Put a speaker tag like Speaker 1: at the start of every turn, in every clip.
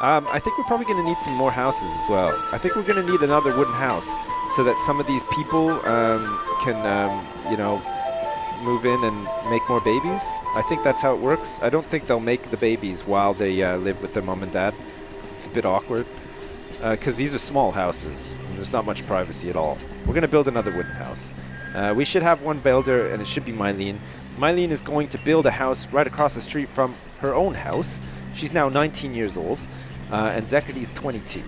Speaker 1: I think we're probably going to need some more houses as well. I think we're going to need another wooden house so that some of these people can, you know, move in and make more babies. I think that's how it works. I don't think they'll make the babies while they live with their mom and dad. It's a bit awkward because these are small houses. And there's not much privacy at all. We're going to build another wooden house. We should have one builder, and it should be Mylene. Mylene is going to build a house right across the street from her own house. She's now 19 years old, and Zachary is 22.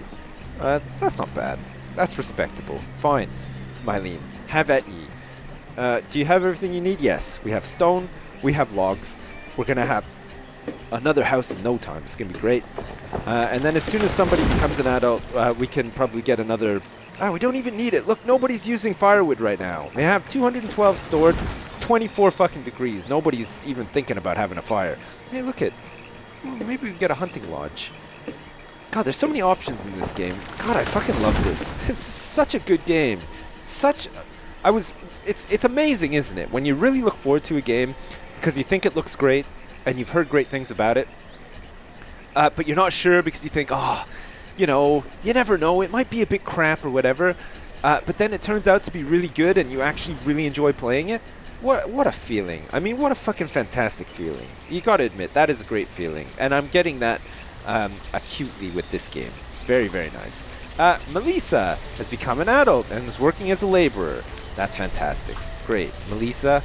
Speaker 1: That's not bad. That's respectable. Fine, Mylene. Have at ye. Do you have everything you need? Yes. We have stone. We have logs. We're going to have another house in no time. It's going to be great. And then as soon as somebody becomes an adult, we can probably get another... Oh, we don't even need it. Look, nobody's using firewood right now. We have 212 stored. It's 24 fucking degrees. Nobody's even thinking about having a fire. Hey, look at... Maybe we can get a hunting lodge. God, there's so many options in this game. God, I fucking love this. This is such a good game. It's amazing, isn't it? When you really look forward to a game because you think it looks great and you've heard great things about it, but you're not sure because you think, oh, you know, you never know. It might be a bit crap or whatever, but then it turns out to be really good and you actually really enjoy playing it. What a feeling. I mean, what a fucking fantastic feeling. You got to admit, that is a great feeling. And I'm getting that acutely with this game. It's very, very nice. Melissa has become an adult and is working as a laborer. That's fantastic. Great. Melissa,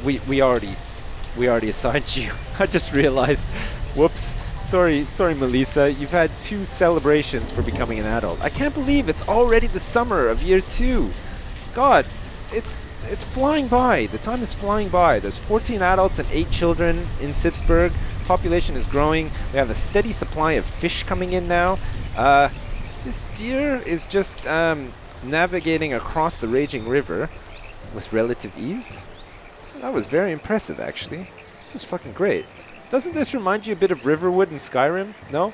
Speaker 1: we already assigned you. I just realized. Whoops. Sorry, Melissa. You've had 2 celebrations for becoming an adult. I can't believe it's already the summer of year 2. God, it's flying by. The time is flying by. There's 14 adults and 8 children in Sipsburgh. Population is growing. We have a steady supply of fish coming in now. This deer is just navigating across the raging river with relative ease. That was very impressive, actually. That's fucking great. Doesn't this remind you a bit of Riverwood in Skyrim? No?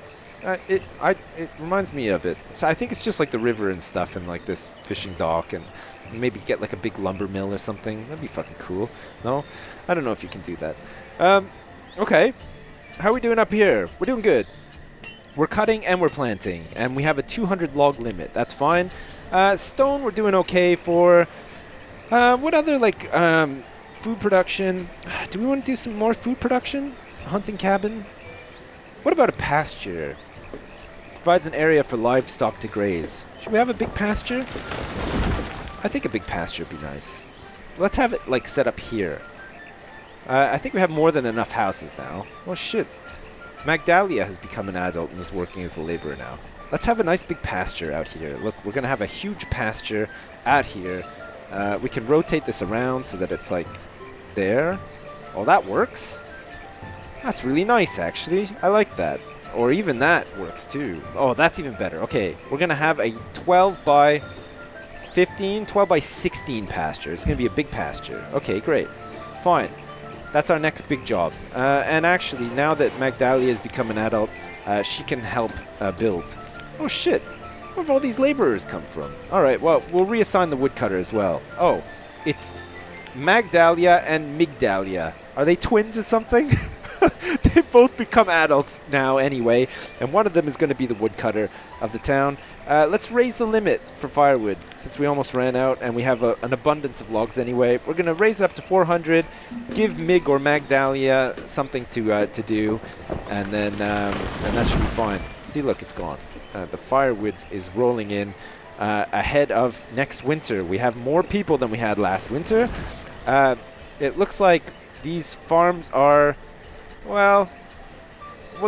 Speaker 1: It reminds me of it. So I think it's just like the river and stuff and like this fishing dock and maybe get like a big lumber mill or something. That'd be fucking cool. No? I don't know if you can do that. Okay. How are we doing up here? We're doing good. We're cutting and we're planting. And we have a 200 log limit. That's fine. Stone we're doing okay for. What other like food production? Do we want to do some more food production? A hunting cabin? What about a pasture? Provides an area for livestock to graze. Should we have a big pasture? I think a big pasture would be nice. Let's have it like set up here. I think we have more than enough houses now. Oh shit. Magdalia has become an adult and is working as a laborer now. Let's have a nice big pasture out here. Look, we're going to have a huge pasture out here. We can rotate this around so that it's like there. Oh, that works. That's really nice, actually. I like that. Or even that works, too. Oh, that's even better. Okay, we're going to have a 12 by 15, 12 by 16 pasture. It's going to be a big pasture. Okay, great. Fine. That's our next big job. And actually, now that Magdalia has become an adult, she can help build. Oh, shit. Where have all these laborers come from? All right, well, we'll reassign the woodcutter as well. Oh, it's Magdalia and Migdalia. Are they twins or something? They both become adults now anyway, and one of them is going to be the woodcutter of the town. Let's raise the limit for firewood, since we almost ran out, and we have an abundance of logs anyway. We're going to raise it up to 400, give Mig or Magdalia something to do, and then and that should be fine. See, look, it's gone. The firewood is rolling in ahead of next winter. We have more people than we had last winter. It looks like these farms are... Well,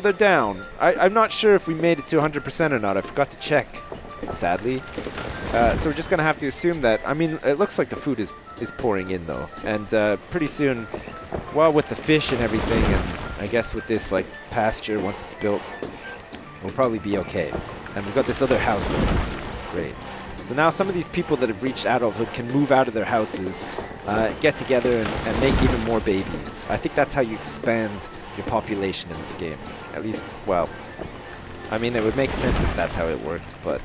Speaker 1: they're down. I'm not sure if we made it to 100% or not. I forgot to check, sadly. So we're just going to have to assume that. I mean, it looks like the food is pouring in, though. And pretty soon, well, with the fish and everything, and I guess with this, like, pasture, once it's built, we'll probably be okay. And we've got this other house going on, too. Great. So now some of these people that have reached adulthood can move out of their houses, get together, and make even more babies. I think that's how you expand your population in this game. At least, well, I mean, it would make sense if that's how it worked, but,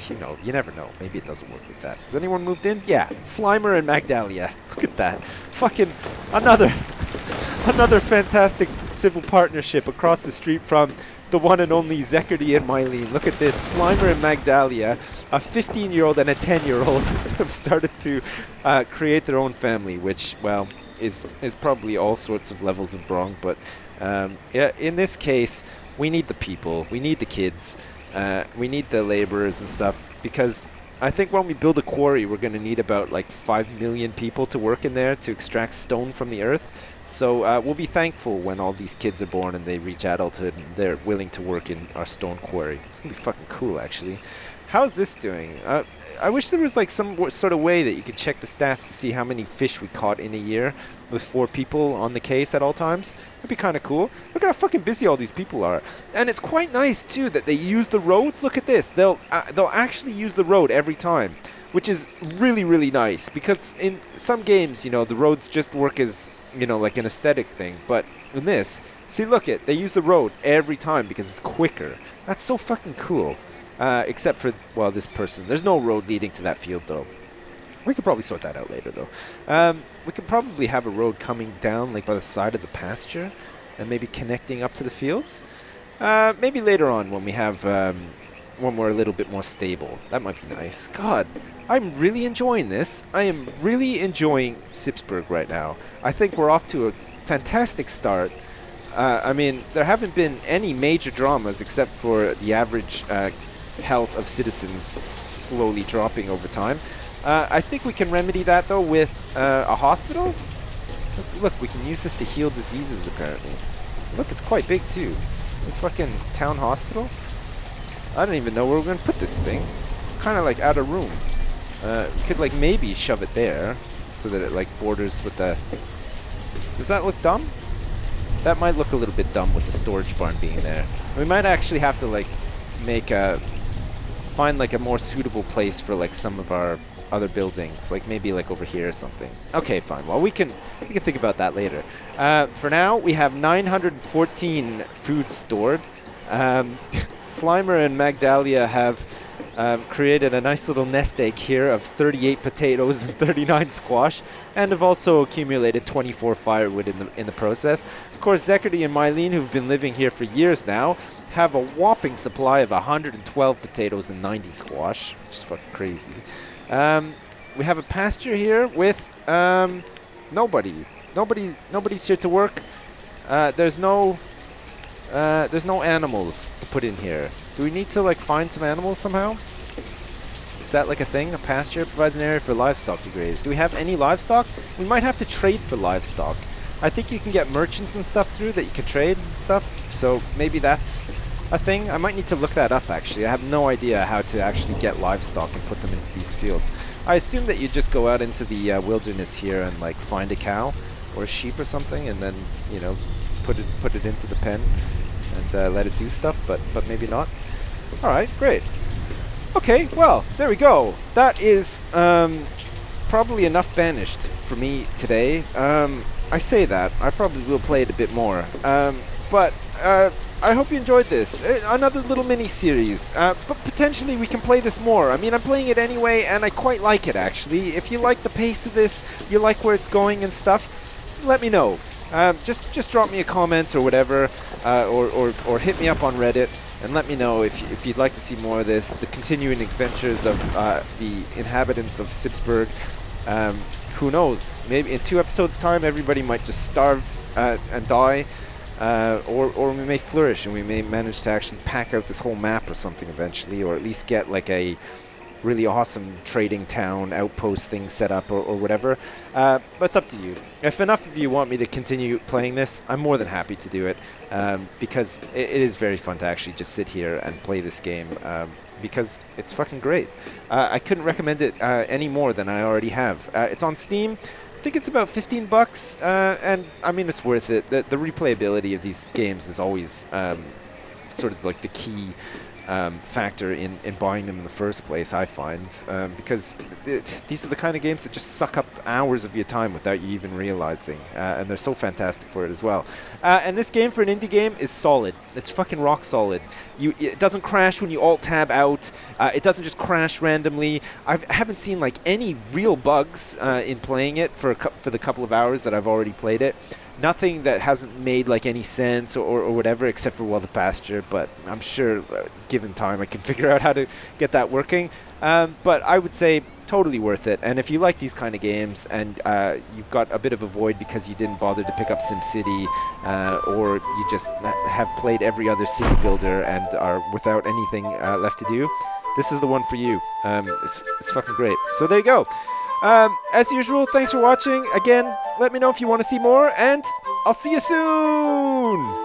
Speaker 1: you know, you never know. Maybe it doesn't work like that. Has anyone moved in? Yeah, Slimer and Magdalia. Look at that. Fucking another fantastic civil partnership across the street from the one and only Zekardy and Mylene. Look at this. Slimer and Magdalia, a 15-year-old and a 10-year-old, have started to create their own family, which, well, is probably all sorts of levels of wrong. But yeah, in this case, we need the people. We need the kids. We need the laborers and stuff, because I think when we build a quarry, we're going to need about like 5 million people to work in there to extract stone from the earth. So we'll be thankful when all these kids are born and they reach adulthood and they're willing to work in our stone quarry. It's going to be fucking cool, actually. How's this doing? I wish there was like some sort of way that you could check the stats to see how many fish we caught in a year with 4 people on the case at all times. That'd be kind of cool. Look at how fucking busy all these people are. And it's quite nice, too, that they use the roads. Look at this. They'll actually use the road every time, which is really, really nice. Because in some games, you know, the roads just work as, you know, like an aesthetic thing. But in this, see, look it. They use the road every time because it's quicker. That's so fucking cool. Except for, well, this person. There's no road leading to that field, though. We could probably sort that out later, though. We could probably have a road coming down, like, by the side of the pasture and maybe connecting up to the fields. Maybe later on when we have, when we're a little bit more stable. That might be nice. God, I'm really enjoying this. I am really enjoying Sipsburgh right now. I think we're off to a fantastic start. I mean, there haven't been any major dramas except for the average health of citizens slowly dropping over time. I think we can remedy that, though, with a hospital. Look, we can use this to heal diseases, apparently. Look, it's quite big, too. The fucking town hospital? I don't even know where we're going to put this thing. Kind of, like, out of room. We could, like, maybe shove it there so that it, like, borders with the... Does that look dumb? That might look a little bit dumb with the storage barn being there. We might actually have to, like, make a... find, like, a more suitable place for, like, some of our other buildings, like maybe like over here or something. Okay, fine. Well, we can think about that later. For now, we have 914 food stored. Slimer and Magdalia have created a nice little nest egg here of 38 potatoes and 39 squash, and have also accumulated 24 firewood in the process. Of course, Zekardy and Mylene, who've been living here for years now, have a whopping supply of 112 potatoes and 90 squash, which is fucking crazy. We have a pasture here with nobody. Nobody's here to work. There's no animals to put in here. Do we need to like find some animals somehow? Is that like a thing? A pasture provides an area for livestock to graze. Do we have any livestock? We might have to trade for livestock. I think you can get merchants and stuff through that you can trade and stuff. So maybe that's a thing. I might need to look that up, actually. I have no idea how to actually get livestock and put them into these fields. I assume that you just go out into the wilderness here and like find a cow or a sheep or something, and then, you know, put it into the pen and let it do stuff, but maybe not. All right, great. Okay, well, there we go. That is probably enough Banished for me today. I say that. I probably will play it a bit more. But I hope you enjoyed this. Another little mini-series. But potentially we can play this more. I mean, I'm playing it anyway, and I quite like it, actually. If you like the pace of this, you like where it's going and stuff, let me know. Just drop me a comment or whatever, or hit me up on Reddit, and let me know if you'd like to see more of this, the continuing adventures of the inhabitants of Sipsburgh. Who knows? Maybe in 2 episodes' time, everybody might just starve and die. Or we may flourish and we may manage to actually pack out this whole map or something eventually, or at least get like a really awesome trading town outpost thing set up or whatever. But it's up to you. If enough of you want me to continue playing this, I'm more than happy to do it, because it is very fun to actually just sit here and play this game, because it's fucking great. I couldn't recommend it any more than I already have. It's on Steam. I think it's about $15, and I mean, it's worth it. The replayability of these games is always sort of like the key factor in buying them in the first place, I find, because these are the kind of games that just suck up hours of your time without you even realizing, and they're so fantastic for it as well. And this game, for an indie game, is solid. It's fucking rock solid. It doesn't crash when you alt-tab out. It doesn't just crash randomly. I haven't seen like any real bugs in playing it for the couple of hours that I've already played it. Nothing that hasn't made like any sense or whatever, except for, well, the pasture. But I'm sure, given time, I can figure out how to get that working. But I would say totally worth it. And if you like these kind of games and you've got a bit of a void because you didn't bother to pick up SimCity, or you just have played every other city builder and are without anything left to do, this is the one for you. It's fucking great. So there you go. As usual, thanks for watching. Again, let me know if you want to see more, and I'll see you soon!